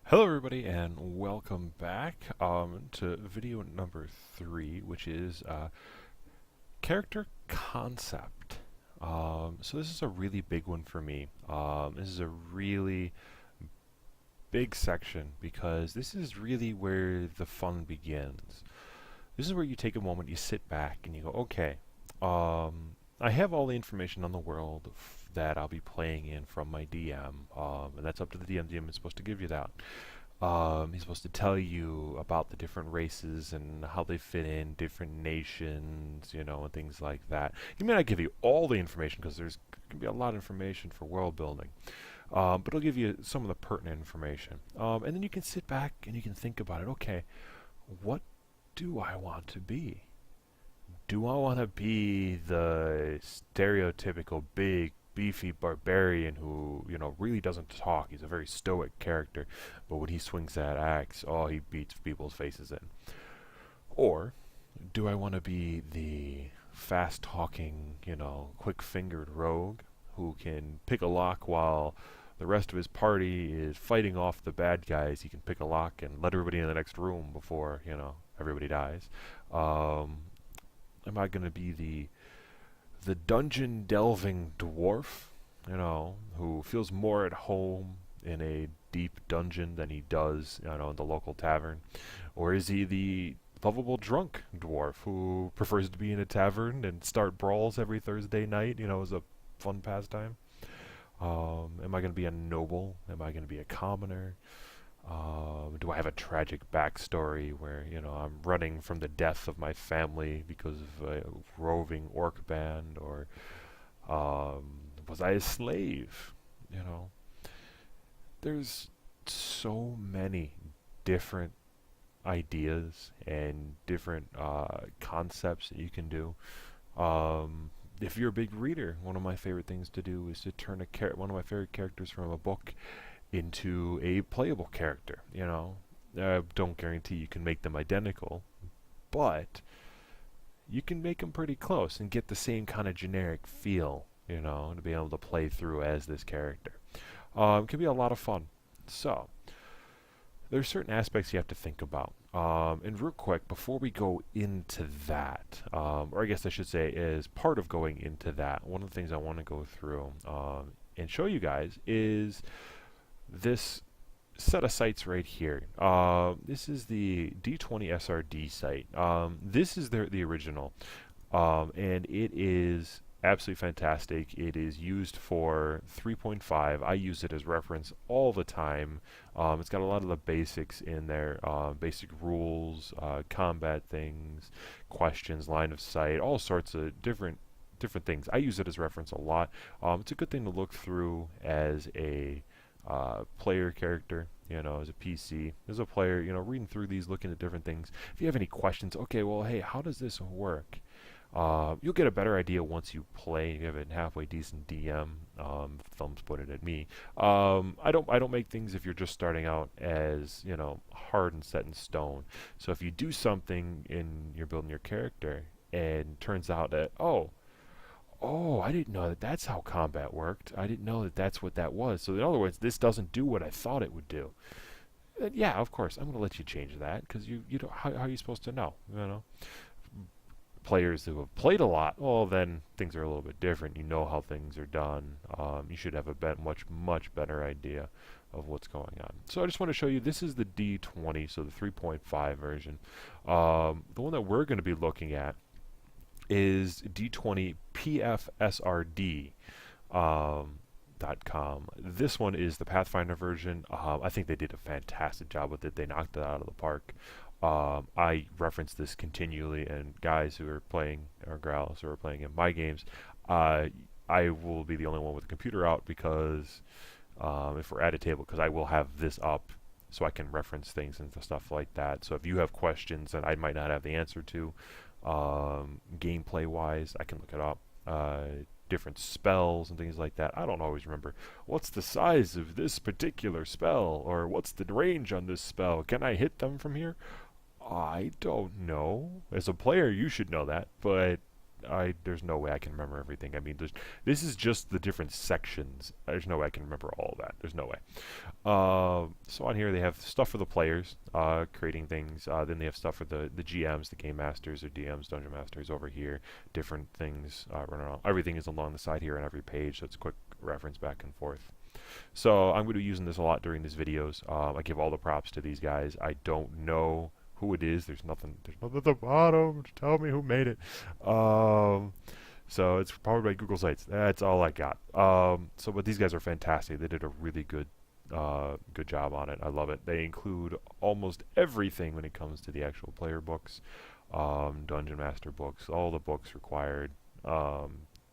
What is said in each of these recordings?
Hello everybody and welcome back to video number 3, which is character concept. So this is a really big one for me. This is a really big section because this is really where the fun begins. This is where you take a moment, you sit back and you go, okay, I have all the information on the world that I'll be playing in from my DM, and that's up to the DM. DM is supposed to give you that. He's supposed to tell you about the different races and how they fit in, different nations, and things like that. He may not give you all the information because there's going to be a lot of information for world building, but he'll give you some of the pertinent information. And then you can sit back and you can think about it. Okay, what do I want to be? Do I want to be the stereotypical big, beefy barbarian who, really doesn't talk? He's a very stoic character, but when he swings that axe, oh, he beats people's faces in. Or do I want to be the fast-talking, quick-fingered rogue who can pick a lock while the rest of his party is fighting off the bad guys? He can pick a lock and let everybody in the next room before, everybody dies. Am I going to be the dungeon delving dwarf, who feels more at home in a deep dungeon than he does, in the local tavern? Or is he the lovable drunk dwarf who prefers to be in a tavern and start brawls every Thursday night, as a fun pastime? Am I going to be a noble? Am I going to be a commoner? Do I have a tragic backstory where, I'm running from the death of my family because of a roving orc band? Or was I a slave? There's so many different ideas and different concepts that you can do. If you're a big reader, one of my favorite things to do is to turn one of my favorite characters from a book into a playable character. Don't guarantee you can make them identical, but you can make them pretty close and get the same kind of generic feel, to be able to play through as this character. It can be a lot of fun. So there's certain aspects you have to think about. And real quick, before we go into that, or I guess I should say as part of going into that, one of the things I want to go through and show you guys is this set of sites right here. This is the D20 SRD site. This is the original, and it is absolutely fantastic. It is used for 3.5. I use it as reference all the time. It's got a lot of the basics in there, basic rules, combat things, questions, line of sight, all sorts of different things. I use it as reference a lot. It's a good thing to look through as a player character, as a PC, as a player, reading through these, looking at different things. If you have any questions, okay, well, hey, how does this work? You'll get a better idea once you play. You have a halfway decent DM. Thumbs pointed at me. I don't make things if you're just starting out as hard and set in stone. So if you do something and you're building your character, and turns out that I didn't know that that's how combat worked. I didn't know that that's what that was. So in other words, this doesn't do what I thought it would do. Yeah, of course, I'm going to let you change that because you don't. How are you supposed to know? Players who have played a lot, well, then things are a little bit different. You know how things are done. You should have a much better idea of what's going on. So I just want to show you, this is the D20, so the 3.5 version. The one that we're going to be looking at is D20 PFSRD. .com. This one is the Pathfinder version. I think they did a fantastic job with it. They knocked it out of the park. I reference this continually, and guys who are playing, or growls who are playing in my games, I will be the only one with the computer out because if we're at a table, because I will have this up so I can reference things and stuff like that. So if you have questions that I might not have the answer to, gameplay wise, I can look it up. Different spells and things like that. I don't always remember what's the size of this particular spell, or what's the range on this spell. Can I hit them from here? I don't know. As a player, you should know that, but there's no way I can remember everything. I mean, this is just the different sections. There's no way I can remember all that. There's no way. So on here they have stuff for the players, creating things. Then they have stuff for the GMs, the game masters or DMs, dungeon masters over here. Different things running around. Everything is along the side here on every page, so it's a quick reference back and forth. So I'm going to be using this a lot during these videos. I give all the props to these guys. I don't know who it is. There's nothing. There's nothing at the bottom to tell me who made it. So it's probably by Google Sites. That's all I got. But these guys are fantastic. They did a really good job on it. I love it. They include almost everything when it comes to the actual player books, dungeon master books, all the books required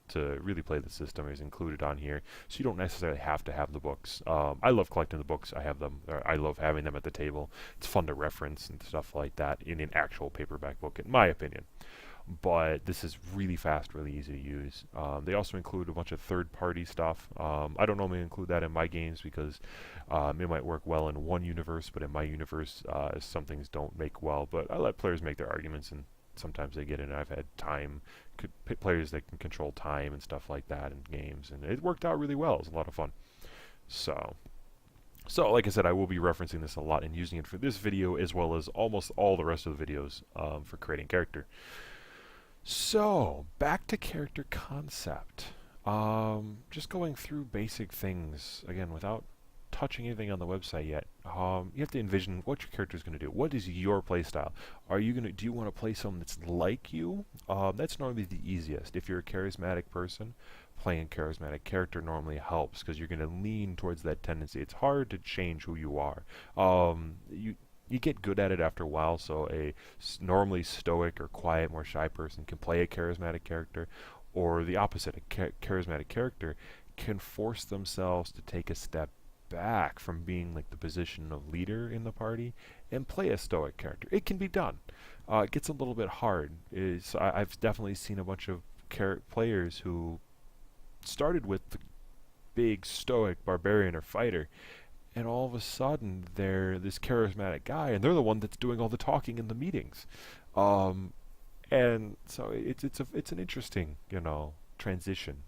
to really play the system is included on here. So you don't necessarily have to have the books. I love collecting the books. I have them. I love having them at the table. It's fun to reference and stuff like that in an actual paperback book, in my opinion. But this is really fast, really easy to use. They also include a bunch of third-party stuff. I don't normally include that in my games because it might work well in one universe, but in my universe, some things don't make well. But I let players make their arguments, and sometimes they get in. I've had players that can control time and stuff like that in games, and it worked out really well. It was a lot of fun. So like I said, I will be referencing this a lot and using it for this video as well as almost all the rest of the videos for creating character. So, back to character concept. Just going through basic things, again, without touching anything on the website yet. You have to envision what your character is going to do. What is your playstyle? Do you want to play someone that's like you? That's normally the easiest. If you're a charismatic person, playing a charismatic character normally helps because you're going to lean towards that tendency. It's hard to change who you are. You get good at it after a while, so a normally stoic or quiet, more shy person can play a charismatic character, or the opposite, a charismatic character can force themselves to take a step back from being like the position of leader in the party and play a stoic character. It can be done. It gets a little bit hard. I've definitely seen a bunch of players who started with the big stoic barbarian or fighter, and all of a sudden they're this charismatic guy, and they're the one that's doing all the talking in the meetings. And so it's an interesting transition.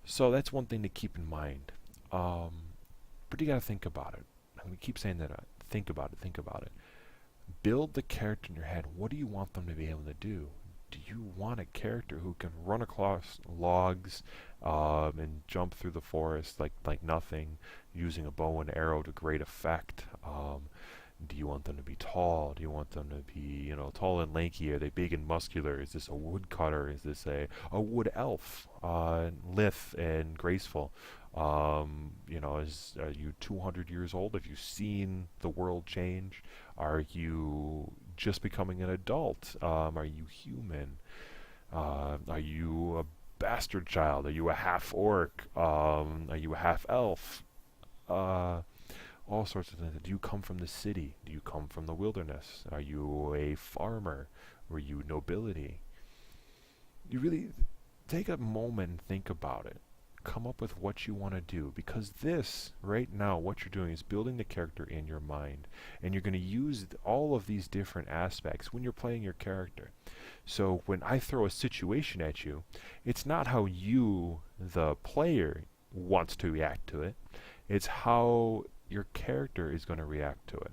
So that's one thing to keep in mind. But you got to think about it. I'm going to keep saying that. Think about it. Think about it. Build the character in your head. What do you want them to be able to do? Do you want a character who can run across logs and jump through the forest like nothing, using a bow and arrow to great effect? Do you want them to be tall? Do you want them to be, tall and lanky? Are they big and muscular? Is this a woodcutter? Is this a wood elf? Lithe and graceful? Are you 200 years old? Have you seen the world change? Are you just becoming an adult? Are you human? Are you a bastard child? Are you a half orc? Are you a half elf? All sorts of things. Do you come from the city? Do you come from the wilderness? Are you a farmer? Were you nobility? You really take a moment and think about it. Come up with what you want to do, because this right now, what you're doing is building the character in your mind, and you're going to use all of these different aspects when you're playing your character. So when I throw a situation at you, it's not how you, the player, wants to react to it. It's how your character is going to react to it.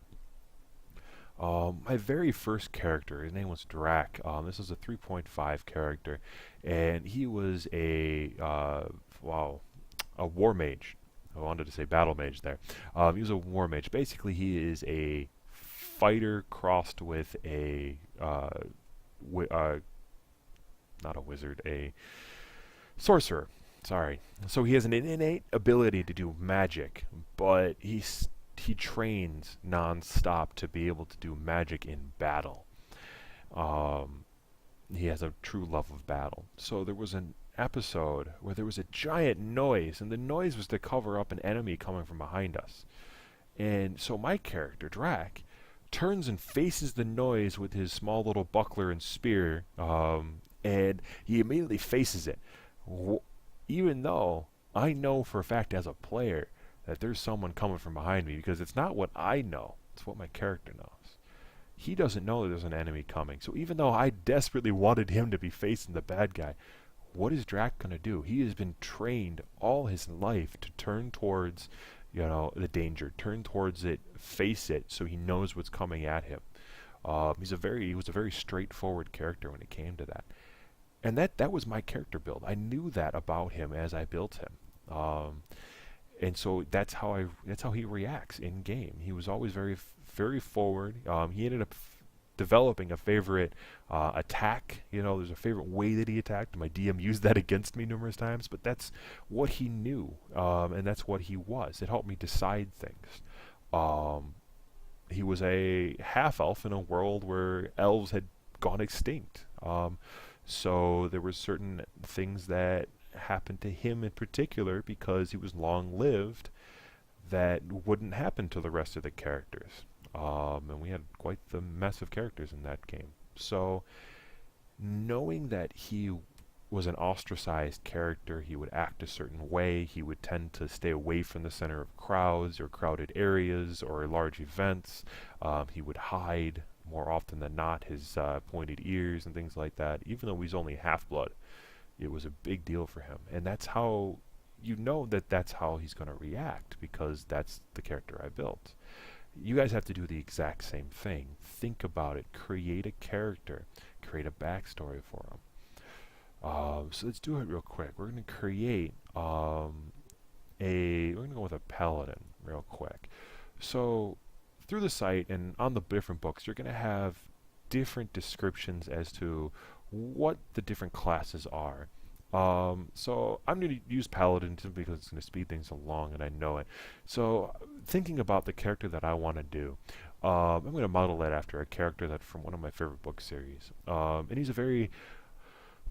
My very first character, his name was Drac. This was a 3.5 character, and he was a war mage. I wanted to say battle mage there. He was a war mage. Basically, he is a fighter crossed with a not a wizard, a sorcerer. Sorry. So he has an innate ability to do magic, but he trains non-stop to be able to do magic in battle. He has a true love of battle. So there was an episode where there was a giant noise, and the noise was to cover up an enemy coming from behind us. And so my character, Drac, turns and faces the noise with his small little buckler and spear, and he immediately faces it. Even though I know for a fact as a player that there's someone coming from behind me, because it's not what I know, it's what my character knows. He doesn't know that there's an enemy coming. So even though I desperately wanted him to be facing the bad guy, what is Drac going to do? He has been trained all his life to turn towards, the danger, turn towards it, face it, so he knows what's coming at him. He was a very straightforward character when it came to that, and that was my character build. I knew that about him as I built him, and so that's how he reacts in game. He was always very forward. He ended up developing a favorite attack. There's a favorite way that he attacked. My DM used that against me numerous times, but that's what he knew, and that's what he was. It helped me decide things. Um, he was a half elf in a world where elves had gone extinct. So there were certain things that happened to him in particular because he was long lived that wouldn't happen to the rest of the characters. And we had quite the mess of characters in that game. So knowing that he was an ostracized character, he would act a certain way, he would tend to stay away from the center of crowds or crowded areas or large events. He would hide more often than not, his pointed ears and things like that. Even though he's only half-blood, it was a big deal for him. And that's how that's how he's going to react, because that's the character I built. You guys have to do the exact same thing. Think about it. Create a character. Create a backstory for him. So let's do it real quick. We're going to create we're going to go with a paladin real quick. So through the site and on the different books, you're going to have different descriptions as to what the different classes are. So I'm going to use Paladin simply because it's going to speed things along and I know it. So thinking about the character that I want to do, I'm going to model that after a character that from one of my favorite book series. And he's a very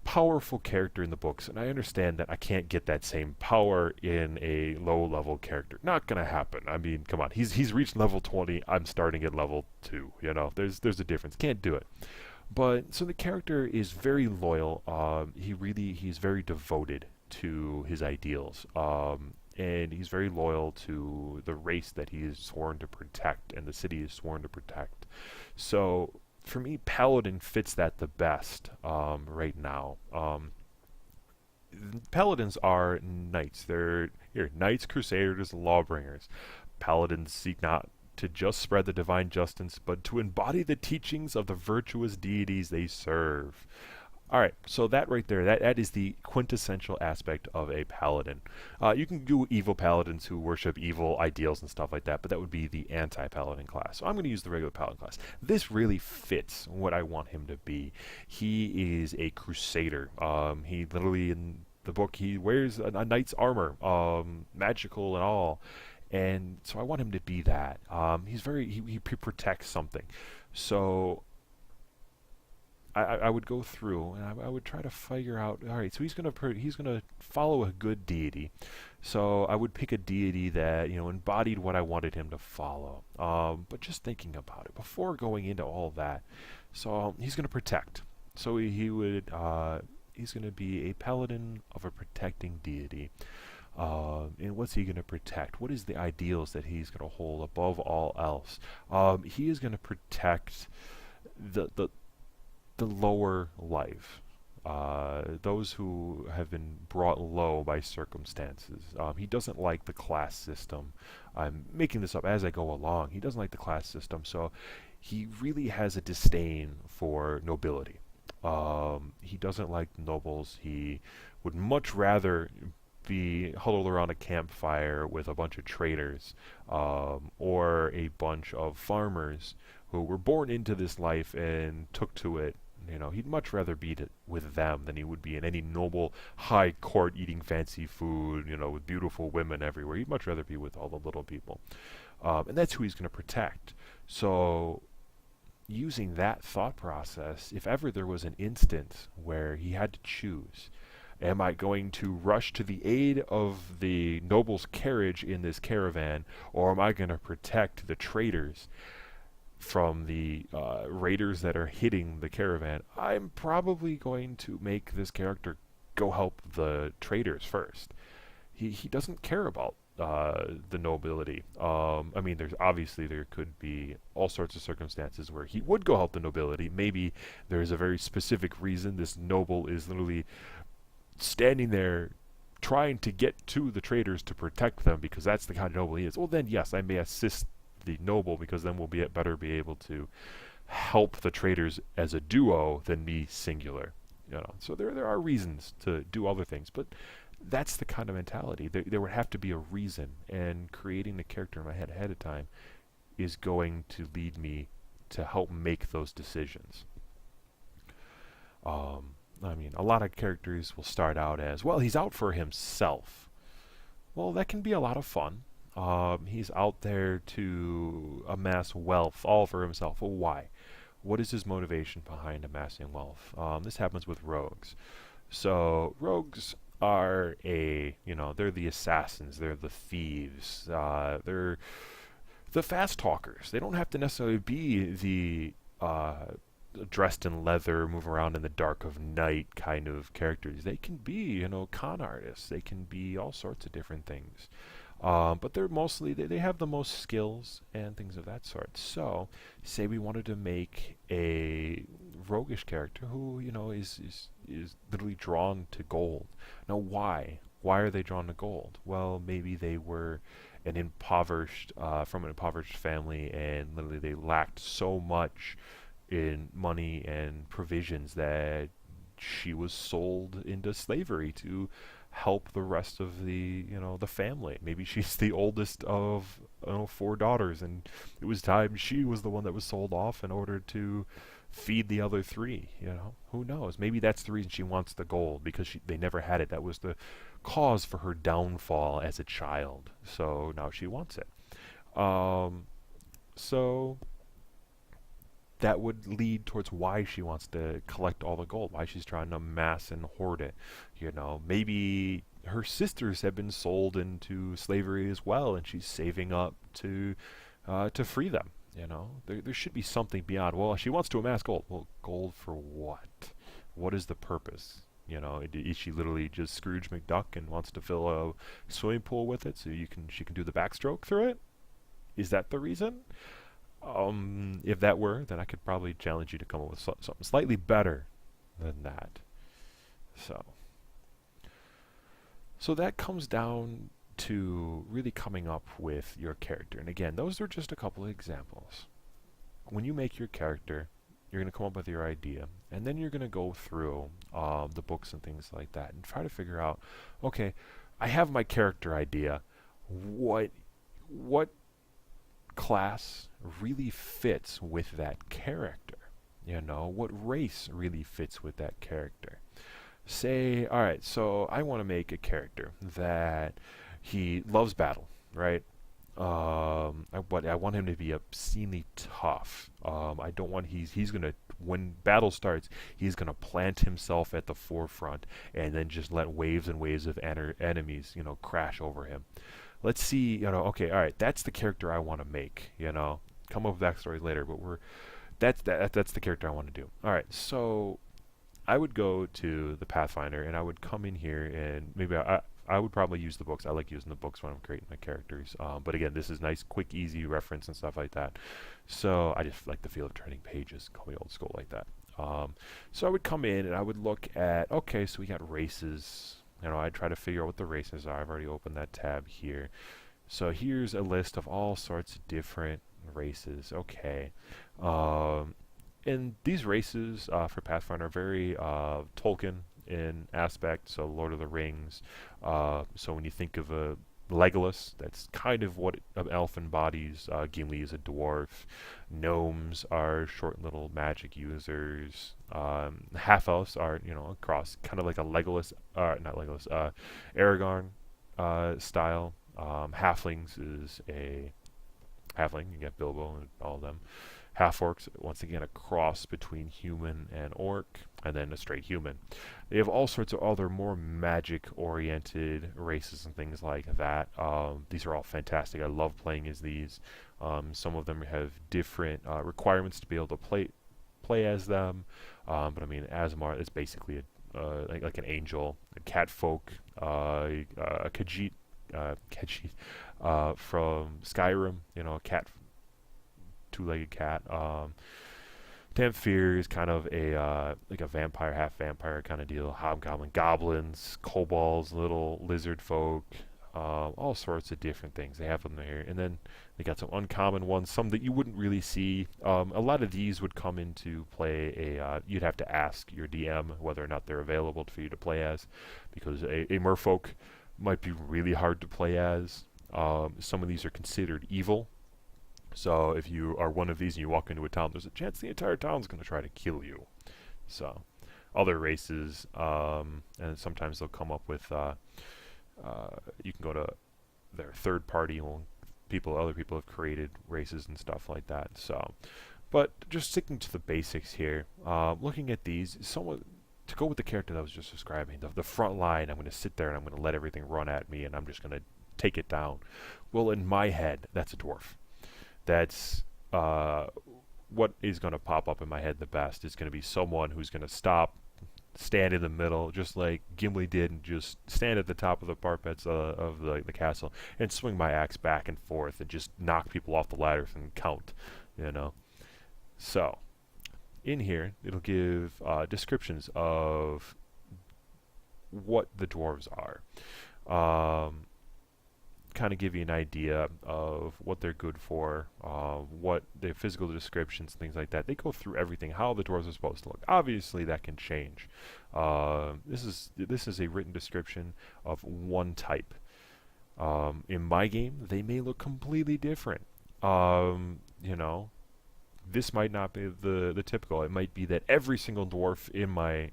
powerful character in the books, and I understand that I can't get that same power in a low-level character. Not gonna happen. I mean, come on. He's reached level 20. I'm starting at level 2. There's a difference. Can't do it. But so the character is very loyal. He's very devoted to his ideals. And he's very loyal to the race that he is sworn to protect and the city is sworn to protect. So for me, Paladin fits that the best right now. Paladins are knights. They're knights, crusaders, lawbringers. Paladins seek not to just spread the divine justice, but to embody the teachings of the virtuous deities they serve. All right, so that right there, that is the quintessential aspect of a paladin. You can do evil paladins who worship evil ideals and stuff like that, but that would be the anti-paladin class. So I'm going to use the regular paladin class. This really fits what I want him to be. He is a crusader. He literally, in the book, he wears a knight's armor, magical and all. And so I want him to be that. He protects something. So I would go through and I would try to figure out. All right, so he's gonna follow a good deity. So I would pick a deity that embodied what I wanted him to follow. But just thinking about it before going into all that, so he's gonna protect. So he's gonna be a paladin of a protecting deity. And what's he going to protect? What is the ideals that he's going to hold above all else? He is going to protect the lower life, those who have been brought low by circumstances. He doesn't like the class system. I'm making this up as I go along. He doesn't like the class system, so he really has a disdain for nobility. He doesn't like nobles. He would much rather be huddled around a campfire with a bunch of traders, or a bunch of farmers who were born into this life and took to it. He'd much rather be with them than he would be in any noble high court eating fancy food, with beautiful women everywhere. He'd much rather be with all the little people. And that's who he's going to protect. So using that thought process, if ever there was an instance where he had to choose, am I going to rush to the aid of the noble's carriage in this caravan, or am I going to protect the traders from the raiders that are hitting the caravan? I'm probably going to make this character go help the traders first. He doesn't care about the nobility. I mean, there could be all sorts of circumstances where he would go help the nobility. Maybe there's a very specific reason this noble is literally standing there trying to get to the traders to protect them because that's the kind of noble he is, well then yes, I may assist the noble because then we'll be able to help the traders as a duo than me singular. So there are reasons to do other things, but that's the kind of mentality. There would have to be a reason, and creating the character in my head ahead of time is going to lead me to help make those decisions. A lot of characters will start out as, well, he's out for himself. Well, that can be a lot of fun. He's out there to amass wealth all for himself. Well, why? What is his motivation behind amassing wealth? This happens with rogues. So rogues are they're the assassins, they're the thieves, they're the fast talkers. They don't have to necessarily be the dressed in leather, move around in the dark of night kind of characters. They can be, con artists. They can be all sorts of different things. But they're mostly, they have the most skills and things of that sort. So, say we wanted to make a roguish character who, is literally drawn to gold. Now, why? Why are they drawn to gold? Well, maybe they were from an impoverished family, and literally they lacked so much in money and provisions that she was sold into slavery to help the rest of the family. Maybe she's the oldest of 4 daughters, and it was time she was the one that was sold off in order to feed the other 3. Who knows? Maybe that's the reason she wants the gold, because they never had it. That was the cause for her downfall as a child. So now she wants it. So that would lead towards why she wants to collect all the gold, why she's trying to amass and hoard it. Maybe her sisters have been sold into slavery as well, and she's saving up to free them. There should be something beyond. Well, she wants to amass gold. Well, gold for what? What is the purpose? Is she literally just Scrooge McDuck and wants to fill a swimming pool with it so she can do the backstroke through it? Is that the reason? If that were, then I could probably challenge you to come up with something slightly better than that. So that comes down to really coming up with your character. And again, those are just a couple of examples. When you make your character, you're going to come up with your idea, and then you're going to go through the books and things like that and try to figure out, okay, I have my character idea. What class really fits with that character? What race really fits with that character? Say, all right, so I want to make a character that he loves battle, right? But I want him to be obscenely tough. I don't want he's gonna, when battle starts, he's gonna plant himself at the forefront and then just let waves and waves of enemies, crash over him. Let's see, okay, all right, that's the character I want to make. Come up with backstories later, but that's the character I want to do. All right, so I would go to the Pathfinder and I would come in here, and maybe I would probably use the books. I like using the books when I'm creating my characters. But again, this is nice, quick, easy reference and stuff like that. So I just like the feel of turning pages. Call me old school like that. So I would come in and I would look at, okay, so we got races. I'd try to figure out what the races are. I've already opened that tab here. So here's a list of all sorts of different races. Okay. And these races for Pathfinder are very Tolkien in aspect, so Lord of the Rings. So when you think of a Legolas, that's kind of what an elf embodies. Gimli is a dwarf. Gnomes are short little magic users. Half-elves are, across kind of like a Legolas, not Legolas, Aragorn style. Halflings is a halfling. You get Bilbo and all of them. Half-orcs, once again, a cross between human and orc, and then a straight human. They have all sorts of other more magic-oriented races and things like that. These are all fantastic. I love playing as these. Some of them have different requirements to be able to play as them. But I mean, Asmar is basically like an angel, a catfolk, a Khajiit, from Skyrim. A cat, two-legged cat. Damphir is kind of a like a vampire, half vampire kind of deal. Hobgoblin, goblins, kobolds, little lizard folk, all sorts of different things. They have them here, and then they got some uncommon ones, some that you wouldn't really see. A lot of these would come into play. You'd have to ask your DM whether or not they're available for you to play as, because a merfolk might be really hard to play as. Some of these are considered evil. So if you are one of these and you walk into a town, there's a chance the entire town's going to try to kill you. So other races, and sometimes they'll come up with, you can go to their third party other people have created races and stuff like that. So, but just sticking to the basics here, looking at these, to go with the character that I was just describing, the front line, I'm going to sit there and I'm going to let everything run at me and I'm just going to take it down. Well, in my head, that's a dwarf. That's what is going to pop up in my head the best is going to be someone who's going to stop, stand in the middle, just like Gimli did, and just stand at the top of the parapets of the castle and swing my axe back and forth and just knock people off the ladders and count, you know. So, in here, it'll give descriptions of what the dwarves are. Kind of give you an idea of what they're good for, what their physical descriptions, things like that. They go through everything, how the dwarves are supposed to look. Obviously, that can change. This is a written description of one type. In my game, they may look completely different. You know, this might not be the typical. It might be that every single dwarf in my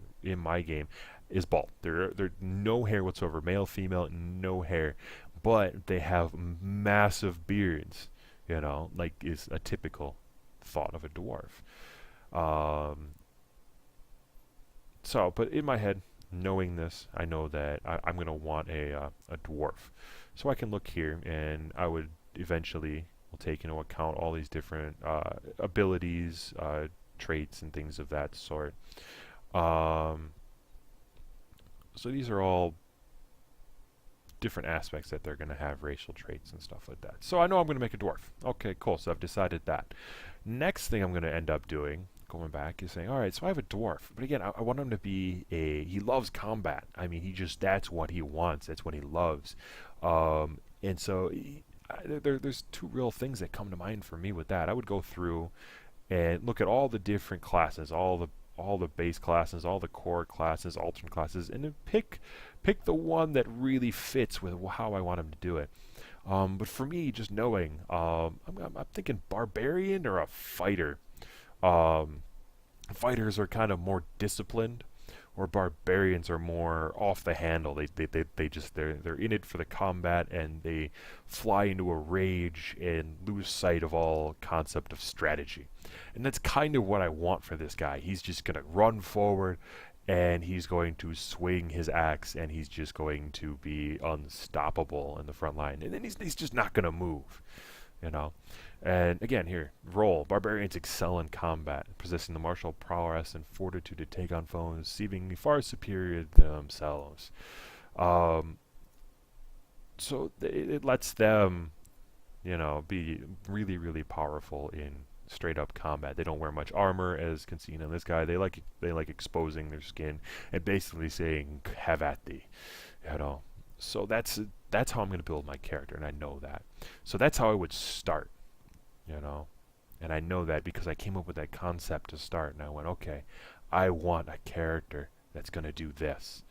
game is bald. They're no hair whatsoever, male, female, no hair. But they have massive beards, you know, like is a typical thought of a dwarf. But in my head, knowing this, I know that I'm going to want a dwarf. So I can look here, and I would eventually will take into account all these different abilities, traits, and things of that sort. So these are all different aspects that they're going to have, racial traits and stuff like that. So I know I'm going to make a dwarf. Okay, cool. So I've decided that. Next thing I'm going to end up doing, going back, is saying, all right, so I have a dwarf. But again, I want him to be he loves combat. I mean, that's what he wants. That's what he loves. And so there's two real things that come to mind for me with that. I would go through and look at all the different classes, all the base classes, all the core classes, alternate classes, and then pick the one that really fits with how I want him to do it. But for me, just knowing, I'm thinking barbarian or a fighter. Fighters are kind of more disciplined, or barbarians are more off the handle. They're in it for the combat, and they fly into a rage and lose sight of all concept of strategy. And that's kind of what I want for this guy. He's just gonna run forward, and he's going to swing his axe, and he's just going to be unstoppable in the front line. And then he's just not gonna move, you know. And again, here, roll. Barbarians excel in combat, possessing the martial prowess and fortitude to take on foes, seemingly far superior to themselves. So it lets them, you know, be really, really powerful in straight up combat. They don't wear much armor, as can seen in this guy. They like exposing their skin and basically saying, "Have at thee," you know. So that's how I'm going to build my character, and I know that. So that's how I would start. You know, and I know that because I came up with that concept to start, and I went, okay, I want a character that's going to do this.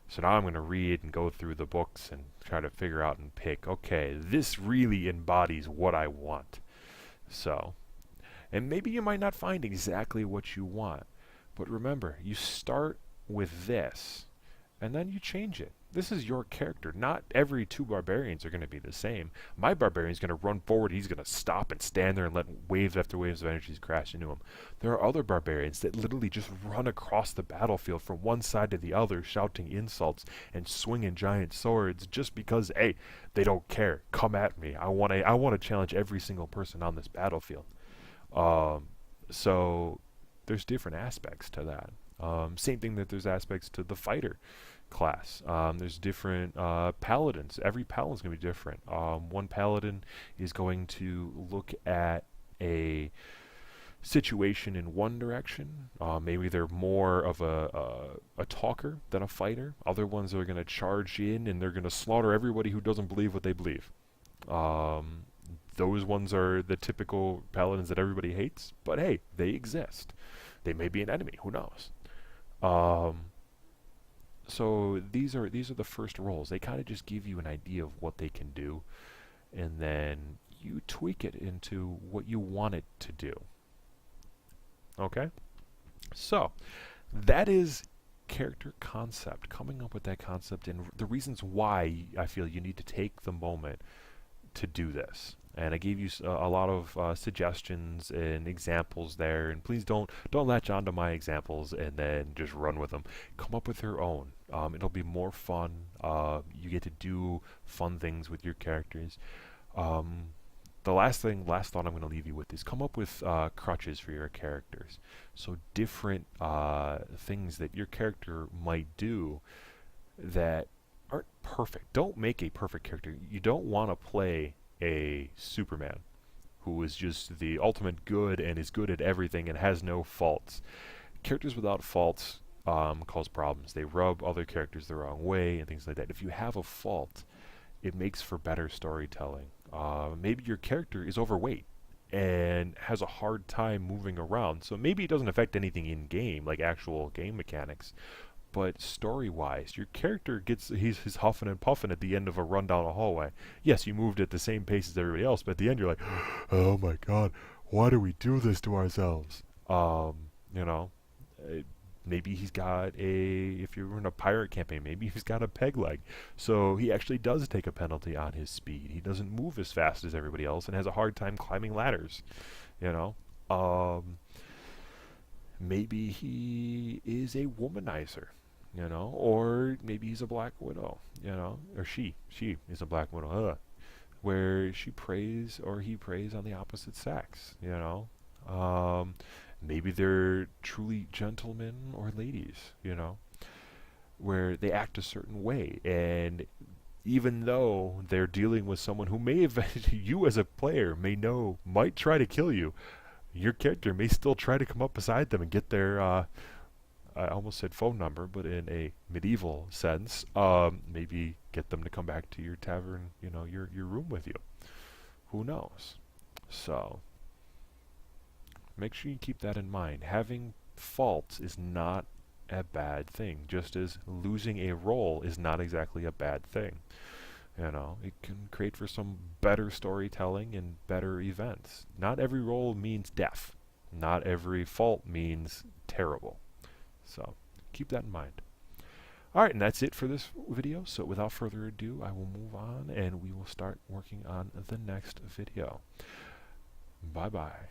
So now I'm going to read and go through the books and try to figure out and pick, okay, this really embodies what I want. So, and maybe you might not find exactly what you want, but remember, you start with this, and then you change it. This is your character. Not every two barbarians are going to be the same. My barbarian's going to run forward. He's going to stop and stand there and let waves after waves of energies crash into him. There are other barbarians that literally just run across the battlefield from one side to the other, shouting insults and swinging giant swords just because, hey, they don't care. Come at me. I want to challenge every single person on this battlefield. So there's different aspects to that. Same thing that there's aspects to the fighter class. There's different paladins. Every paladin is going to be different. One paladin is going to look at a situation in one direction. Maybe they're more of a talker than a fighter. Other ones are going to charge in and they're going to slaughter everybody who doesn't believe what they believe. Um, those ones are the typical paladins that everybody hates, but hey, they exist. They may be an enemy. Who knows? Um, so these are the first roles. They kind of just give you an idea of what they can do, and then you tweak it into what you want it to do. Okay? So, that is character concept, coming up with that concept and the reasons why I feel you need to take the moment to do this. And I gave you a lot of suggestions and examples there. And please don't latch onto my examples and then just run with them. Come up with your own. It'll be more fun. You get to do fun things with your characters. Um, the last thought I'm going to leave you with is come up with crutches for your characters. So different things that your character might do that aren't perfect. Don't make a perfect character. You don't want to play a Superman who is just the ultimate good and is good at everything and has no faults. Characters without faults cause problems. They rub other characters the wrong way and things like that. If you have a fault, it makes for better storytelling. Maybe your character is overweight and has a hard time moving around, so maybe it doesn't affect anything in game, like actual game mechanics, but story-wise, your character he's huffing and puffing at the end of a run down a hallway. Yes, you moved at the same pace as everybody else, but at the end you're like, oh my god, why do we do this to ourselves? You know, uh, maybe he's got if you're in a pirate campaign, maybe he's got a peg leg, so he actually does take a penalty on his speed. He doesn't move as fast as everybody else and has a hard time climbing ladders. You know, maybe he is a womanizer, or maybe he's a black widow, or she is a black widow, where she preys or he preys on the opposite sex, maybe they're truly gentlemen or ladies, where they act a certain way, and even though they're dealing with someone who may have, you as a player may know might try to kill you, your character may still try to come up beside them and get their I almost said phone number, but in a medieval sense, maybe get them to come back to your tavern, your room with you. Who knows? So make sure you keep that in mind. Having faults is not a bad thing, just as losing a role is not exactly a bad thing. It can create for some better storytelling and better events. Not every role means death. Not every fault means terrible. So keep that in mind. Alright, and that's it for this video. So without further ado, I will move on and we will start working on the next video. Bye-bye.